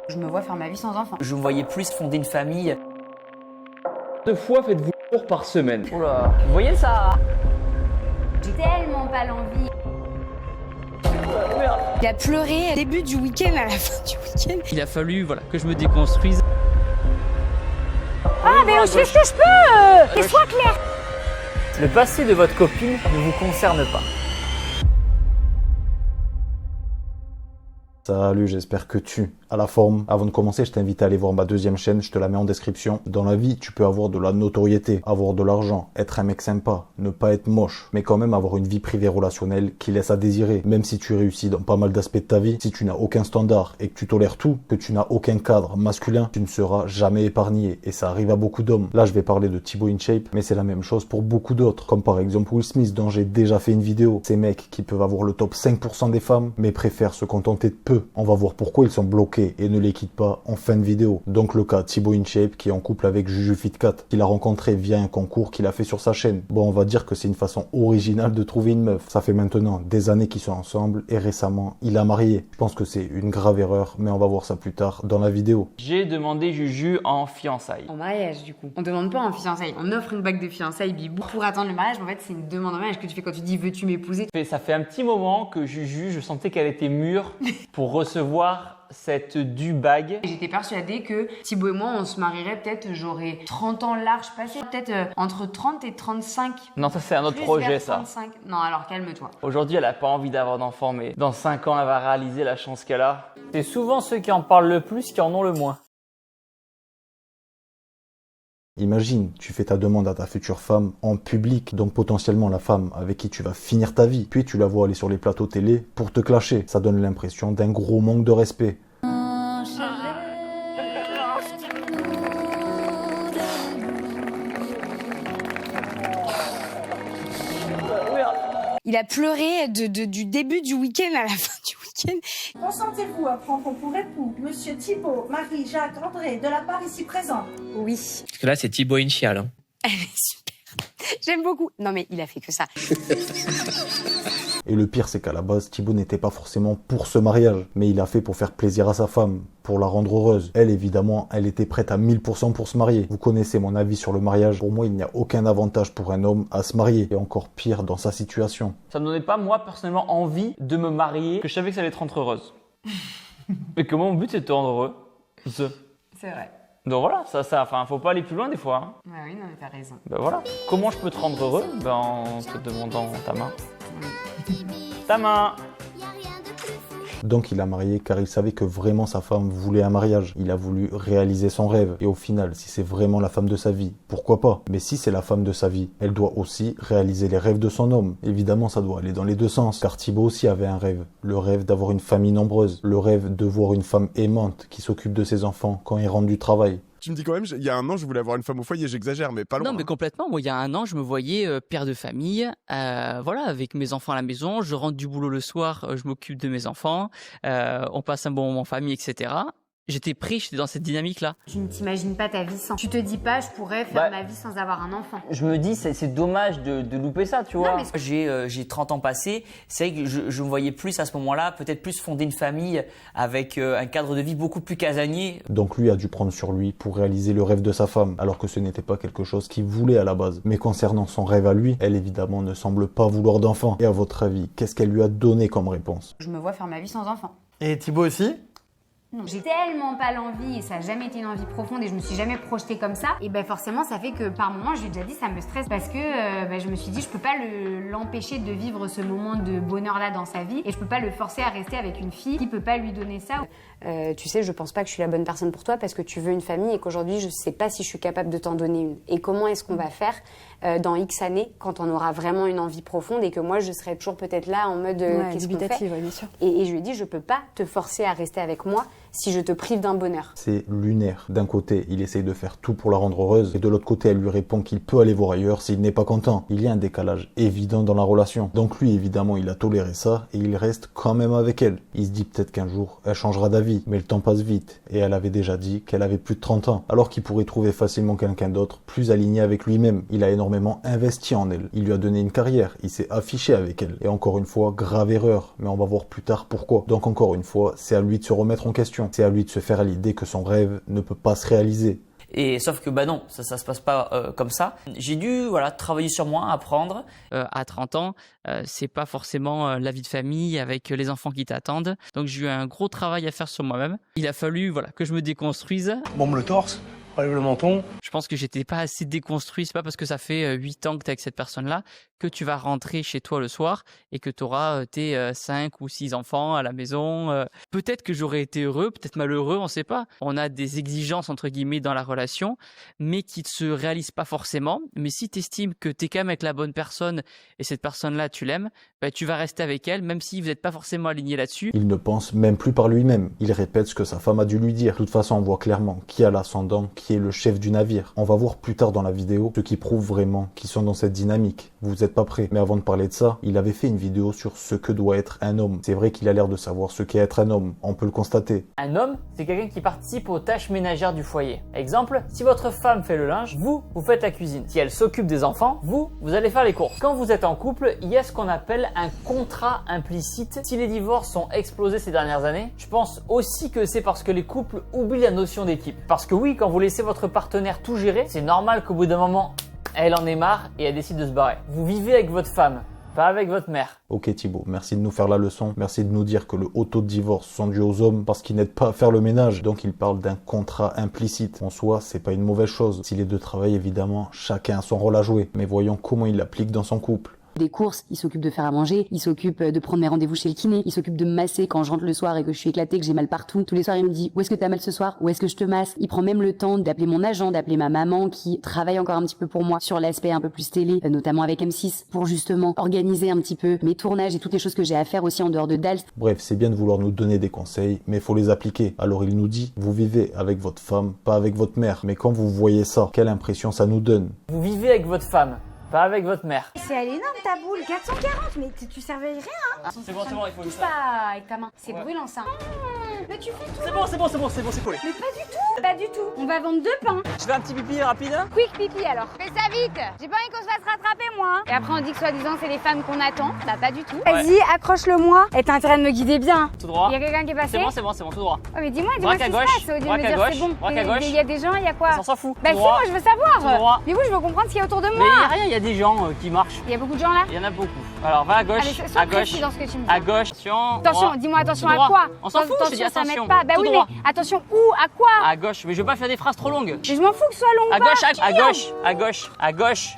Je me vois faire ma vie sans enfant. Je me voyais plus fonder une famille. 2 fois faites-vous cours par semaine. Oula, vous voyez ça? J'ai tellement pas l'envie. Il a pleuré au début du week-end, à la fin du week-end. Il a fallu que je me déconstruise. Ah, mais je fais ce que je peux Et sois clair. Le passé de votre copine ne vous concerne pas. Salut, j'espère que tu as la forme. Avant de commencer, je t'invite à aller voir ma deuxième chaîne, je te la mets en description. Dans la vie, tu peux avoir de la notoriété, avoir de l'argent, être un mec sympa, ne pas être moche, mais quand même avoir une vie privée relationnelle qui laisse à désirer. Même si tu réussis dans pas mal d'aspects de ta vie, si tu n'as aucun standard et que tu tolères tout, que tu n'as aucun cadre masculin, tu ne seras jamais épargné. Et ça arrive à beaucoup d'hommes. Là, je vais parler de Thibaut InShape, mais c'est la même chose pour beaucoup d'autres. Comme par exemple Will Smith, dont j'ai déjà fait une vidéo. Ces mecs qui peuvent avoir le top 5% des femmes, mais préfèrent se contenter de peu. On va voir pourquoi ils sont bloqués et ne les quittent pas en fin de vidéo. Donc le cas Thibaut InShape qui est en couple avec Juju Fitcat, qu'il a rencontré via un concours qu'il a fait sur sa chaîne. Bon, on va dire que c'est une façon originale de trouver une meuf. Ça fait maintenant des années qu'ils sont ensemble et récemment, il a marié. Je pense que c'est une grave erreur, mais on va voir ça plus tard dans la vidéo. J'ai demandé Juju en fiançailles. En mariage, du coup. On demande pas en fiançailles. On offre une bague de fiançailles, bibou. Pour attendre le mariage, en fait, c'est une demande en mariage que tu fais quand tu dis veux-tu m'épouser. Ça fait un petit moment que Juju, je sentais qu'elle était mûre pour recevoir cette due bague. J'étais persuadée que Thibaut et moi, on se marierait peut-être, j'aurais 30 ans large passé. Peut-être entre 30 et 35. Non, ça c'est un autre Plus projet vers ça. 35. Non, alors calme-toi. Aujourd'hui, elle a pas envie d'avoir d'enfant, mais dans 5 ans, elle va réaliser la chance qu'elle a. C'est souvent ceux qui en parlent le plus qui en ont le moins. Imagine, tu fais ta demande à ta future femme en public, donc potentiellement la femme avec qui tu vas finir ta vie, puis tu la vois aller sur les plateaux télé pour te clasher. Ça donne l'impression d'un gros manque de respect. Il a pleuré du début du week-end à la fin du week-end. Consentez-vous à prendre pour époux Monsieur Thibaut, Marie-Jacques André, de la part ici présente? Oui. Parce que là, c'est Thibaut Inchial. Hein. Elle est super. J'aime beaucoup. Non, mais il a fait que ça. Et le pire, c'est qu'à la base, Thibaut n'était pas forcément pour ce mariage, mais il a fait pour faire plaisir à sa femme, pour la rendre heureuse. Elle, évidemment, elle était prête à 1000% pour se marier. Vous connaissez mon avis sur le mariage. Pour moi, il n'y a aucun avantage pour un homme à se marier, et encore pire dans sa situation. Ça me donnait pas, moi, personnellement, envie de me marier, que je savais que ça allait te rendre heureuse. Mais que mon but, c'est de te rendre heureux. C'est vrai. Donc voilà, faut pas aller plus loin des fois. Hein. Ouais, oui, non, mais t'as raison. Ben voilà. Comment je peux te rendre heureux? En te demandant ta main. Ta main. Donc il a marié car il savait que vraiment sa femme voulait un mariage. Il a voulu réaliser son rêve. Et au final, si c'est vraiment la femme de sa vie, pourquoi pas? Mais si c'est la femme de sa vie, elle doit aussi réaliser les rêves de son homme. Évidemment, ça doit aller dans les deux sens. Car Thibaut aussi avait un rêve. Le rêve d'avoir une famille nombreuse. Le rêve de voir une femme aimante qui s'occupe de ses enfants quand ils rentrent du travail. Tu me dis quand même, il y a un an, je voulais avoir une femme au foyer, j'exagère, mais pas loin. Non, mais complètement. Moi, il y a un an, je me voyais père de famille, avec mes enfants à la maison. Je rentre du boulot le soir, je m'occupe de mes enfants, on passe un bon moment en famille, etc. J'étais dans cette dynamique-là. Tu ne t'imagines pas ta vie sans. Tu te dis pas, je pourrais faire ma vie sans avoir un enfant. Je me dis, c'est dommage de louper ça, tu vois. Non, mais J'ai 30 ans passés. C'est vrai que je me voyais plus à ce moment-là, peut-être plus fonder une famille avec un cadre de vie beaucoup plus casanier. Donc lui a dû prendre sur lui pour réaliser le rêve de sa femme, alors que ce n'était pas quelque chose qu'il voulait à la base. Mais concernant son rêve à lui, elle évidemment ne semble pas vouloir d'enfant. Et à votre avis, qu'est-ce qu'elle lui a donné comme réponse? Je me vois faire ma vie sans enfant. Et Thibaut aussi? Non, j'ai tellement pas l'envie et ça n'a jamais été une envie profonde et je me suis jamais projetée comme ça. Et ben forcément, ça fait que par moments, je lui ai déjà dit, ça me stresse parce que je me suis dit, je peux pas l'empêcher de vivre ce moment de bonheur-là dans sa vie et je peux pas le forcer à rester avec une fille qui peut pas lui donner ça. Tu sais, je pense pas que je suis la bonne personne pour toi parce que tu veux une famille et qu'aujourd'hui, je sais pas si je suis capable de t'en donner une. Et comment est-ce qu'on va faire dans X années quand on aura vraiment une envie profonde et que moi, je serai toujours peut-être là en mode qu'est-ce qu'on fait? Ouais, bien sûr. Et je lui ai dit, je peux pas te forcer à rester avec moi si je te prive d'un bonheur. C'est lunaire. D'un côté, il essaye de faire tout pour la rendre heureuse, et de l'autre côté, elle lui répond qu'il peut aller voir ailleurs s'il n'est pas content. Il y a un décalage évident dans la relation. Donc lui, évidemment, il a toléré ça, et il reste quand même avec elle. Il se dit peut-être qu'un jour, elle changera d'avis, mais le temps passe vite, et elle avait déjà dit qu'elle avait plus de 30 ans, alors qu'il pourrait trouver facilement quelqu'un d'autre, plus aligné avec lui-même. Il a énormément investi en elle. Il lui a donné une carrière, il s'est affiché avec elle. Et encore une fois, grave erreur, mais on va voir plus tard pourquoi. Donc encore une fois, c'est à lui de se remettre en question. pression. C'est à lui de se faire l'idée que son rêve ne peut pas se réaliser. Et sauf que bah non, ça se passe pas comme ça. J'ai dû travailler sur moi, apprendre. À 30 ans, c'est pas forcément la vie de famille avec les enfants qui t'attendent. Donc j'ai eu un gros travail à faire sur moi-même. Il a fallu que je me déconstruise. Bombe le torse, relève le menton. Je pense que j'étais pas assez déconstruit. C'est pas parce que ça fait 8 ans que tu es avec cette personne-là que tu vas rentrer chez toi le soir et que tu auras tes 5 ou 6 enfants à la maison. Peut-être que j'aurais été heureux, peut-être malheureux, on sait pas. On a des exigences entre guillemets dans la relation, mais qui ne se réalisent pas forcément. Mais si tu estimes que tu es quand même avec la bonne personne et cette personne-là, tu l'aimes, tu vas rester avec elle, même si vous n'êtes pas forcément aligné là-dessus. Il ne pense même plus par lui-même. Il répète ce que sa femme a dû lui dire. De toute façon, on voit clairement qui a l'ascendant, qui est le chef du navire. On va voir plus tard dans la vidéo ce qui prouve vraiment qu'ils sont dans cette dynamique. Vous n'êtes pas prêts. Mais avant de parler de ça, il avait fait une vidéo sur ce que doit être un homme. C'est vrai qu'il a l'air de savoir ce qu'est être un homme. On peut le constater. Un homme, c'est quelqu'un qui participe aux tâches ménagères du foyer. Exemple, si votre femme fait le linge, vous faites la cuisine. Si elle s'occupe des enfants, vous allez faire les courses. Quand vous êtes en couple, il y a ce qu'on appelle un contrat implicite. Si les divorces sont explosés ces dernières années, je pense aussi que c'est parce que les couples oublient la notion d'équipe. Parce que oui, quand vous laissez votre partenaire tout gérer, c'est normal qu'au bout d'un moment, elle en ait marre et elle décide de se barrer. Vous vivez avec votre femme, pas avec votre mère. Ok Thibaut, merci de nous faire la leçon. Merci de nous dire que le haut taux de divorce sont dus aux hommes parce qu'ils n'aident pas à faire le ménage. Donc il parle d'un contrat implicite. En soi, c'est pas une mauvaise chose. Si les deux travaillent, évidemment, chacun a son rôle à jouer. Mais voyons comment il l'applique dans son couple. Des courses, il s'occupe de faire à manger, il s'occupe de prendre mes rendez-vous chez le kiné, il s'occupe de me masser quand je rentre le soir et que je suis éclatée, que j'ai mal partout. Tous les soirs, il me dit « Où est-ce que t'as mal ce soir ? Où est-ce que je te masse ?» Il prend même le temps d'appeler mon agent, d'appeler ma maman qui travaille encore un petit peu pour moi sur l'aspect un peu plus télé, notamment avec M6, pour justement organiser un petit peu mes tournages et toutes les choses que j'ai à faire aussi en dehors de Dals. Bref, c'est bien de vouloir nous donner des conseils, mais il faut les appliquer. Alors il nous dit « Vous vivez avec votre femme, pas avec votre mère. » Mais quand vous voyez ça, quelle impression ça nous donne ? Vous vivez avec votre femme, pas avec votre mère. C'est elle énorme ta boule, 440, mais tu servais rien, hein. C'est bon, il faut Touche pas avec ta main, c'est brûlant ça. Mais tu fais tout. C'est bon, c'est collé. Mais pas du tout. On va vendre 2 pains. Je fais un petit pipi rapide. Quick pipi alors. Fais ça vite. J'ai pas envie qu'on se fasse rattraper moi. Et après on dit que soi-disant c'est les femmes qu'on attend. Bah pas du tout. Vas-y, accroche-le-moi. Et t'as intérêt de me guider bien. Tout droit. Il y a quelqu'un qui est passé. C'est bon, tout droit. Oh mais dis-moi ce qui se passe au lieu de me dire c'est bon. Braque à gauche. Il y a des gens, il y a quoi? On s'en fout. Bah si, moi je veux savoir. Tout droit. Du coup je veux comprendre ce qu'il y a autour de moi. Mais il y a rien, il y a des gens qui marchent. Il y a beaucoup de gens là? Il y en a beaucoup. Alors va à gauche, Allez, sois précis dans ce que tu me dis. à gauche. Attention, dis-moi attention à quoi? On s'en fout, je dis ça attention. m'aide pas. Bah oui, mais attention où? À quoi? À gauche, mais je veux pas faire des phrases trop longues. Mais je m'en fous que ce soit long. À gauche.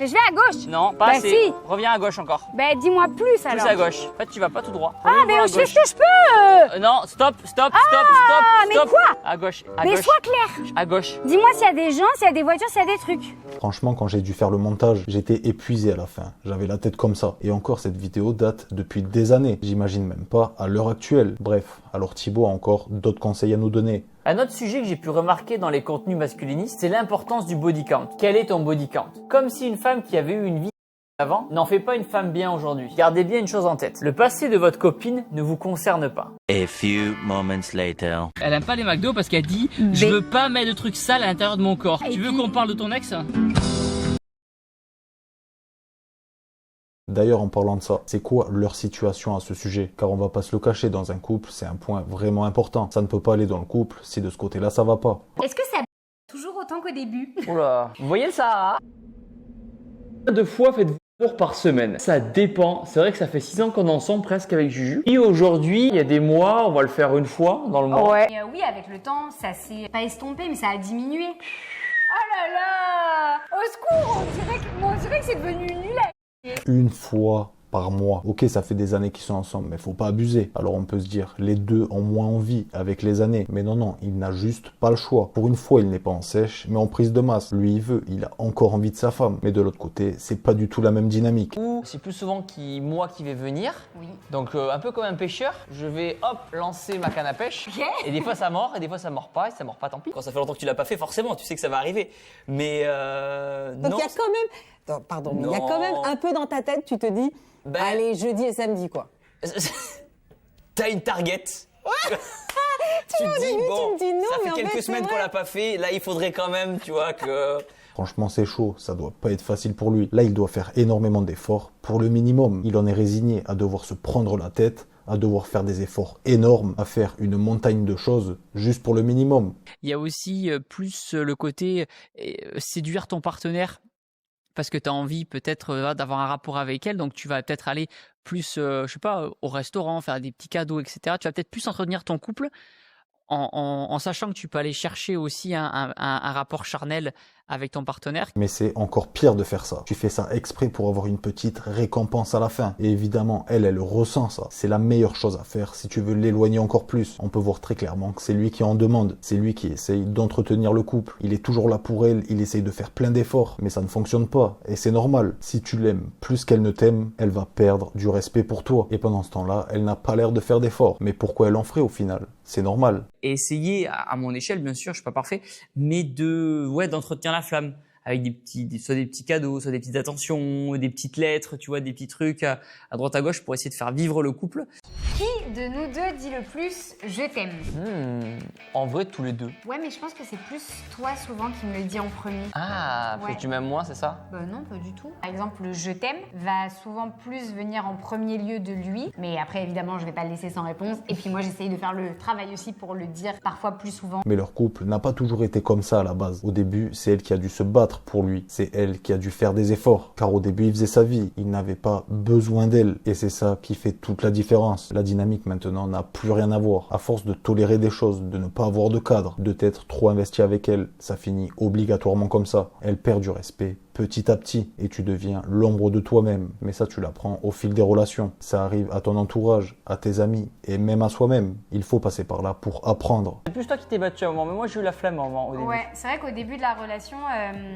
Mais je vais à gauche. Non, pas bah assez. Si. Reviens à gauche encore. Bah dis-moi plus alors. Plus à gauche. En fait, tu vas pas tout droit. Ah, mais je fais ce que je peux. Non, stop. Mais quoi? À gauche. Mais sois clair. À gauche. Dis-moi s'il y a des gens, s'il y a des voitures, s'il y a des trucs. Franchement, quand j'ai dû faire le montage, j'étais épuisé à la fin. J'avais la tête comme ça. Et encore, cette vidéo date depuis des années. J'imagine même pas à l'heure actuelle. Bref, alors Thibaut a encore d'autres conseils à nous donner. Un autre sujet que j'ai pu remarquer dans les contenus masculinistes, c'est l'importance du body count. Quel est ton body count? Comme si une femme qui avait eu une vie avant n'en fait pas une femme bien aujourd'hui. Gardez bien une chose en tête. Le passé de votre copine ne vous concerne pas. A few moments later. Elle aime pas les McDo parce qu'elle dit « Je veux pas mettre de trucs sales à l'intérieur de mon corps. » Tu veux qu'on parle de ton ex? D'ailleurs, en parlant de ça, c'est quoi leur situation à ce sujet? Car on va pas se le cacher, dans un couple, c'est un point vraiment important. Ça ne peut pas aller dans le couple si de ce côté-là ça va pas. Est-ce que ça toujours autant qu'au début? Oula, vous voyez le Sahara? 2 fois faites-vous l'amour par semaine. Ça dépend. C'est vrai que ça fait 6 ans qu'on est ensemble presque avec Juju. Et aujourd'hui, il y a des mois, on va le faire une fois dans le mois. Ouais. Oui, avec le temps, ça s'est pas estompé, mais ça a diminué. Oh là là! Au secours! On dirait que c'est devenu nul. Une fois par mois. Ok, ça fait des années qu'ils sont ensemble, mais faut pas abuser. Alors on peut se dire, les deux ont moins envie avec les années. Mais non, il n'a juste pas le choix. Pour une fois, il n'est pas en sèche, mais en prise de masse. Lui, il veut, il a encore envie de sa femme. Mais de l'autre côté, c'est pas du tout la même dynamique. Ou c'est plus souvent moi qui vais venir. Oui. Donc un peu comme un pêcheur, je vais lancer ma canne à pêche. Yeah. Et des fois ça mord, et des fois ça mord pas, et si ça mord pas, tant pis. Quand ça fait longtemps que tu l'as pas fait, forcément, tu sais que ça va arriver. Mais donc non. il y a quand même, pardon, mais il y a quand même un peu dans ta tête, tu te dis, allez, jeudi et samedi quoi. T'as une target. Ouais. tu me dis non, ça fait quelques semaines qu'on l'a pas fait. Là, il faudrait quand même, tu vois, que. Franchement, c'est chaud, ça doit pas être facile pour lui. Là, il doit faire énormément d'efforts pour le minimum. Il en est résigné à devoir se prendre la tête à devoir faire des efforts énormes, à faire une montagne de choses juste pour le minimum. Il y a aussi plus le côté séduire ton partenaire parce que tu as envie peut-être d'avoir un rapport avec elle, donc tu vas peut-être aller plus, je sais pas, au restaurant, faire des petits cadeaux, etc. Tu vas peut-être plus entretenir ton couple en sachant que tu peux aller chercher aussi un rapport charnel avec ton partenaire. Mais c'est encore pire de faire ça. Tu fais ça exprès pour avoir une petite récompense à la fin. Et évidemment, elle ressent ça. C'est la meilleure chose à faire si tu veux l'éloigner encore plus. On peut voir très clairement que c'est lui qui en demande. C'est lui qui essaye d'entretenir le couple. Il est toujours là pour elle. Il essaye de faire plein d'efforts. Mais ça ne fonctionne pas. Et c'est normal. Si tu l'aimes plus qu'elle ne t'aime, elle va perdre du respect pour toi. Et pendant ce temps-là, elle n'a pas l'air de faire d'efforts. Mais pourquoi elle en ferait au final? C'est normal. Et essayer, à mon échelle, bien sûr, je suis pas parfait, mais d'entretenir la flamme avec soit des petits cadeaux, soit des petites attentions, des petites lettres, tu vois, des petits trucs à droite à gauche pour essayer de faire vivre le couple. Qui de nous deux dit le plus « je t'aime » En vrai, tous les deux. Ouais, mais je pense que c'est plus toi souvent qui me le dis en premier. Ah, ouais. que tu m'aimes moins, c'est ça? Non, pas du tout. Par exemple, le « je t'aime » va souvent plus venir en premier lieu de lui, mais après, évidemment, je vais pas le laisser sans réponse. Et puis moi, j'essaye de faire le travail aussi pour le dire parfois plus souvent. Mais leur couple n'a pas toujours été comme ça à la base. Au début, c'est elle qui a dû se battre pour lui. C'est elle qui a dû faire des efforts. Car au début, il faisait sa vie. Il n'avait pas besoin d'elle. Et c'est ça qui fait toute la différence. La dynamique maintenant n'a plus rien à voir. À force de tolérer des choses, de ne pas avoir de cadre, de t'être trop investi avec elle, ça finit obligatoirement comme ça. Elle perd du respect petit à petit et tu deviens l'ombre de toi-même. Mais ça, tu l'apprends au fil des relations. Ça arrive à ton entourage, à tes amis et même à soi-même. Il faut passer par là pour apprendre. C'est plus toi qui t'es battu à un moment, mais moi j'ai eu la flemme à un moment au début. Ouais, c'est vrai qu'au début de la relation...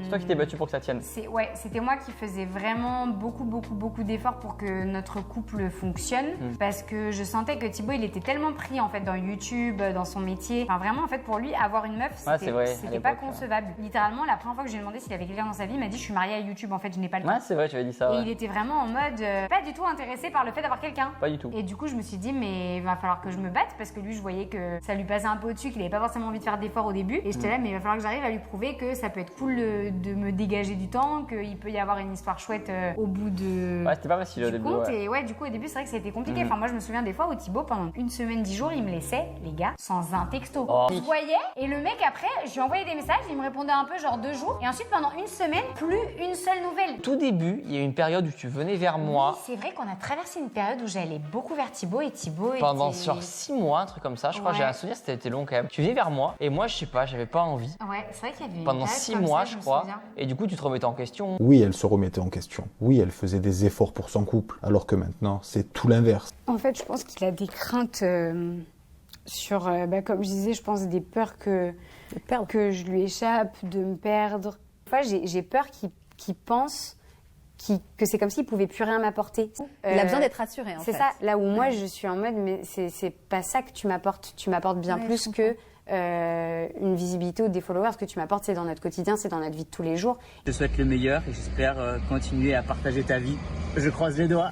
c'est toi qui t'es battu pour que ça tienne. C'était moi qui faisais vraiment beaucoup d'efforts pour que notre couple fonctionne. Parce que je sentais que Thibaut, il était tellement pris en fait dans YouTube, dans son métier. Enfin vraiment, en fait, pour lui, avoir une meuf, c'était pas concevable. Littéralement, la première fois que je lui ai demandé s'il avait quelqu'un dans sa vie, il m'a dit « je suis mariée à YouTube, en fait, je n'ai pas le temps. » Ouais, c'est vrai, tu avais dit ça. Et il était vraiment en mode pas du tout intéressé par le fait d'avoir quelqu'un. Pas du tout. Et du coup, je me suis dit, mais il va falloir que je me batte parce que lui, je voyais que ça lui passait un peu au-dessus, qu'il avait pas forcément envie de faire d'efforts au début. Et j'étais là, mais il va falloir que j'arrive à lui prouver que ça peut être cool de me dégager du temps, qu'il peut y avoir une histoire chouette au bout de. Ouais, c'était pas facile au début. Et ouais, du coup, au début, c'est vrai que ça a été compliqué. Enfin, moi, je me souviens des fois où Thibaut, pendant une semaine, 10 jours, il me laissait, les gars, sans un texto. Je voyais, et le mec, après, je lui envoyais des messages, il me répondait un peu, genre 2 jours. Et ensuite, pendant une semaine, plus une seule nouvelle. Tout début, il y a eu une période où tu venais vers moi. Oui, c'est vrai qu'on a traversé une période où j'allais beaucoup vers Thibaut et Thibaut pendant genre 6 mois, un truc comme ça. Je crois, j'ai un souvenir, c'était long quand même. Tu venais vers moi et moi, je sais pas, j'avais pas envie. Ouais, c'est vrai qu'il y avait pendant 6 mois, je crois. Et du coup, tu te remettais en question. Oui, elle se remettait en question. Oui, elle faisait des efforts pour son couple. Alors que maintenant, c'est tout l'inverse. En fait, je pense qu'il a des craintes sur, comme je disais, je pense des peurs que je lui échappe, de me perdre. Enfin, j'ai peur qu'il pense que c'est comme s'il pouvait plus rien m'apporter. Il a besoin d'être rassuré, en fait. C'est ça, là où moi je suis en mode, mais c'est pas ça que tu m'apportes. Tu m'apportes bien plus que une visibilité ou des followers. Ce que tu m'apportes, c'est dans notre quotidien, c'est dans notre vie de tous les jours. Je te souhaite le meilleur et j'espère continuer à partager ta vie. Je croise les doigts.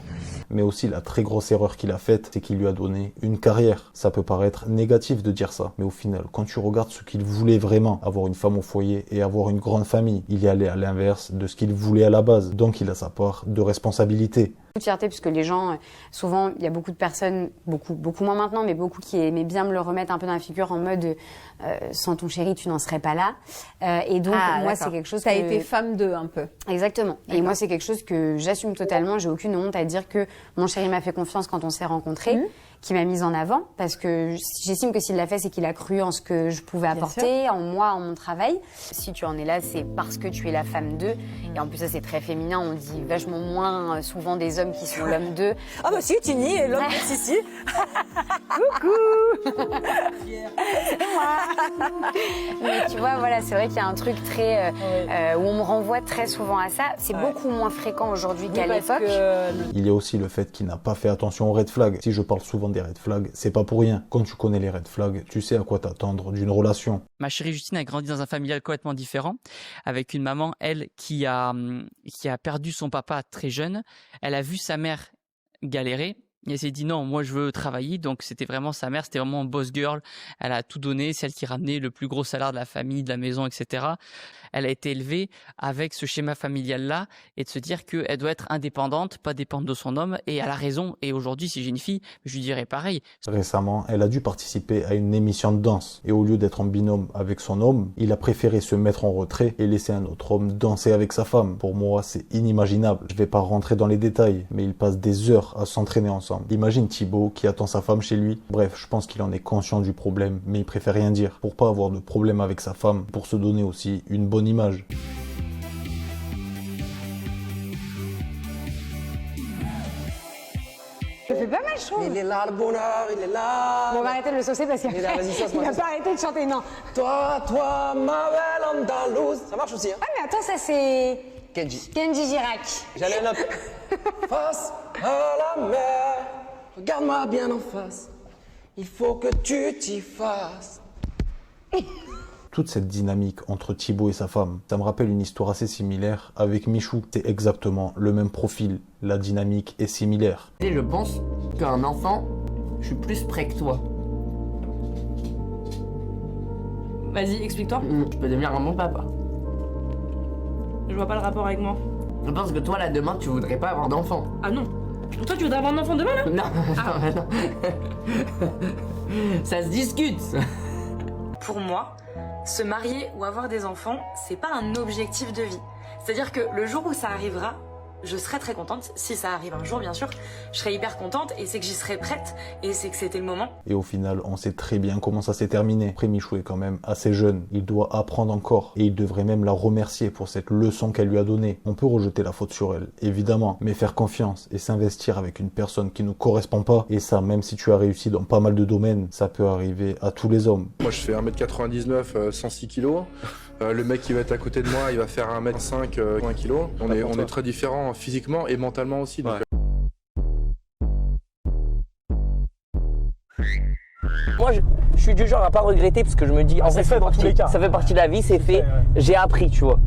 Mais aussi, la très grosse erreur qu'il a faite, c'est qu'il lui a donné une carrière. Ça peut paraître négatif de dire ça, mais au final, quand tu regardes ce qu'il voulait vraiment, avoir une femme au foyer et avoir une grande famille, il est allé à l'inverse de ce qu'il voulait à la base. Donc il a sa part de responsabilité. De fierté, puisque les gens, souvent, il y a beaucoup de personnes, beaucoup moins maintenant, mais beaucoup qui aimaient bien me le remettre un peu dans la figure en mode sans ton chéri, tu n'en serais pas là. Et donc, moi, c'est quelque chose T'as été femme d'eux un peu. Exactement. Et moi, c'est quelque chose que j'assume totalement. J'ai aucune honte à dire que mon chéri m'a fait confiance quand on s'est rencontrés, qui m'a mise en avant, parce que j'estime que s'il l'a fait, c'est qu'il a cru en ce que je pouvais apporter, en moi, en mon travail. Si tu en es là, c'est parce que tu es la femme d'eux. Et en plus, ça, c'est très féminin. On dit vachement moins souvent des hommes qui sont l'homme d'eux. Ah bah si, tu nies l'homme de Sissi. Coucou. C'est moi. Mais tu vois, voilà, c'est vrai qu'il y a un truc très où on me renvoie très souvent à ça. C'est beaucoup moins fréquent aujourd'hui qu'à l'époque. Il y a aussi le fait qu'il n'a pas fait attention aux red flags. Si je parle souvent des red flags, c'est pas pour rien. Quand tu connais les red flags, tu sais à quoi t'attendre d'une relation. Ma chérie Justine a grandi dans un familial complètement différent, avec une maman, elle, qui a perdu son papa très jeune. Elle a vu sa mère galérer Et elle s'est dit non, moi je veux travailler. Donc c'était vraiment sa mère, c'était vraiment boss girl. Elle a tout donné, celle qui ramenait le plus gros salaire de la famille, de la maison, etc. Elle a été élevée avec ce schéma familial-là et de se dire qu'elle doit être indépendante, pas dépendre de son homme. Et elle a raison. Et aujourd'hui, si j'ai une fille, je lui dirais pareil. Récemment, elle a dû participer à une émission de danse. Et au lieu d'être en binôme avec son homme, il a préféré se mettre en retrait et laisser un autre homme danser avec sa femme. Pour moi, c'est inimaginable. Je vais pas rentrer dans les détails, mais ils passent des heures à s'entraîner ensemble. Imagine Thibaut qui attend sa femme chez lui. Bref, je pense qu'il en est conscient du problème, mais il préfère rien dire pour pas avoir de problème avec sa femme, pour se donner aussi une bonne image. Ça fait pas mal, je trouve. Il est là, le bonheur, il est là. Bon, on va arrêter de le saucer parce qu'il Il est là, vas-y, sauce-moi, n'a sauce-moi. pas arrêté de chanter, non. Toi, ma belle Andalouse. Ça marche aussi, hein? Ah, mais attends, ça c'est Kenji. Kenji Girac. J'allais noter. Face à la mer, regarde-moi bien en face. Il faut que tu t'y fasses. Toute cette dynamique entre Thibaut et sa femme, ça me rappelle une histoire assez similaire avec Michou. C'est exactement le même profil, la dynamique est similaire. Et je pense qu'un enfant, je suis plus près que toi. Vas-y, explique-toi. Je peux devenir un bon papa. Je vois pas le rapport avec moi. Je pense que toi, là, demain, tu voudrais pas avoir d'enfant. Ah non. Toi, tu voudrais avoir un enfant demain, là? Non, non. Ça se discute. Pour moi, se marier ou avoir des enfants, c'est pas un objectif de vie. C'est-à-dire que le jour où ça arrivera, je serai très contente. Si ça arrive un jour, bien sûr, je serai hyper contente et c'est que j'y serai prête et c'est que c'était le moment. Et au final, on sait très bien comment ça s'est terminé. Après, Michou est quand même assez jeune. Il doit apprendre encore. Et il devrait même la remercier pour cette leçon qu'elle lui a donnée. On peut rejeter la faute sur elle, évidemment. Mais faire confiance et s'investir avec une personne qui ne correspond pas, et ça, même si tu as réussi dans pas mal de domaines, ça peut arriver à tous les hommes. Moi, je fais 1m99, 106 kg. Le mec qui va être à côté de moi, il va faire 1m5, 1 kg. On est très différents physiquement et mentalement aussi. Donc... Moi, je suis du genre à pas regretter parce que je me dis, en fait, ça fait partie de la vie, c'est fait. J'ai appris, tu vois.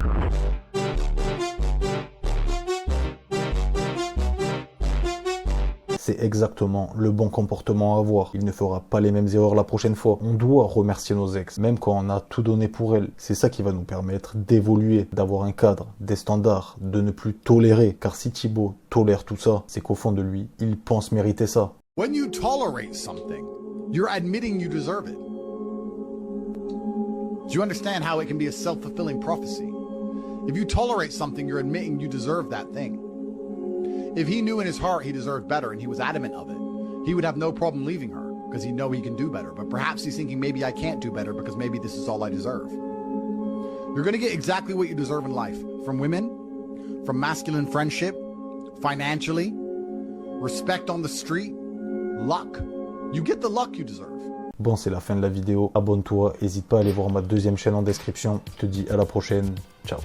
C'est exactement le bon comportement à avoir. Il ne fera pas les mêmes erreurs la prochaine fois. On doit remercier nos ex, même quand on a tout donné pour elles. C'est ça qui va nous permettre d'évoluer, d'avoir un cadre, des standards, de ne plus tolérer. Car si Thibaut tolère tout ça, c'est qu'au fond de lui, il pense mériter ça. When you tolerate something, you're admitting you deserve it. Do you understand how it can be a self-fulfilling prophecy? If you tolerate something, you're admitting you deserve that thing. If he knew in his heart he deserved better and he was adamant of it, he would have no problem leaving her because he know he can do better. But perhaps he's thinking maybe I can't do better because maybe this is all I deserve. You're going to get exactly what you deserve in life. From women, from masculine friendship, financially, respect on the street, luck. You get the luck you deserve. Bon, c'est la fin de la vidéo. Abonne-toi. N'hésite pas à aller voir ma deuxième chaîne en description. Je te dis à la prochaine. Ciao.